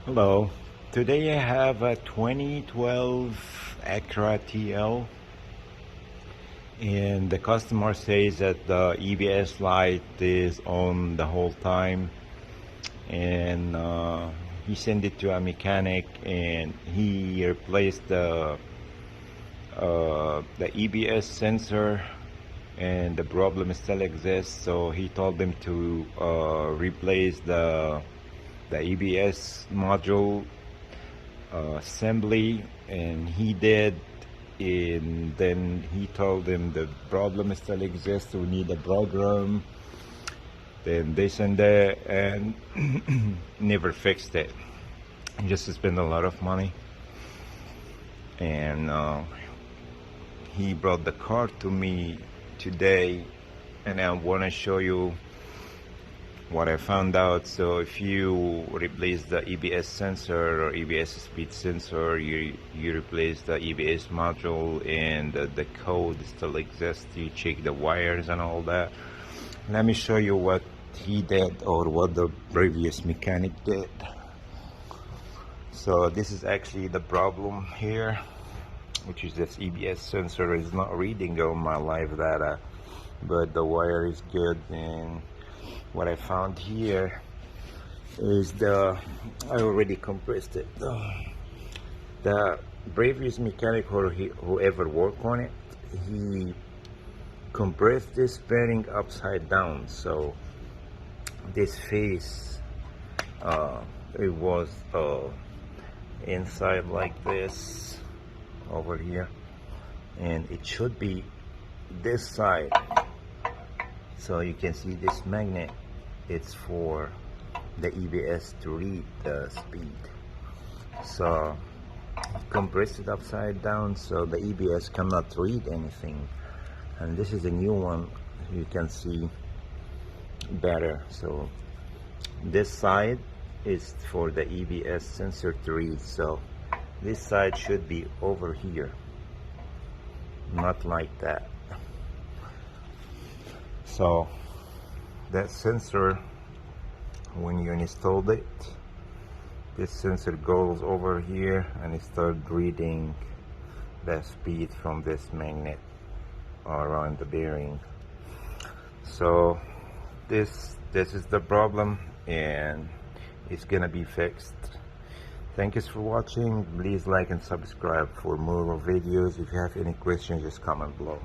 Hello. Today I have a 2012 Acura TL, and the customer says that the EBS light is on the whole time, and he sent it to a mechanic and he replaced the EBS sensor, and the problem still exists. So he told them to replace the EBS module assembly, and he did. And then he told them the problem still exists, we need a program, then this and that, and never fixed it. Just spent a lot of money. And he brought the car to me today, and I want to show you what I found out. So if you replace the EBS sensor or EBS speed sensor, you replace the EBS module, and the code still exists. You check the wires and all that. Let me show you what he did, or what the previous mechanic did. So this is actually the problem here, which is this EBS sensor is not reading all my live data, but the wire is good. And what I found here is I already compressed it. The previous mechanic, or whoever worked on it, he compressed this bearing upside down. So this face, it was inside like this over here, and it should be this side. So you can see this magnet, it's for the EBS to read the speed. So compress it upside down so the EBS cannot read anything. And this is a new one, you can see better. So this side is for the EBS sensor to read. So this side should be over here, not like that. So that sensor, when you installed it, this sensor goes over here and it starts reading the speed from this magnet around the bearing. So this is the problem, and it's gonna be fixed. Thank you for watching. Please like and subscribe for more videos. If you have any questions, just comment below.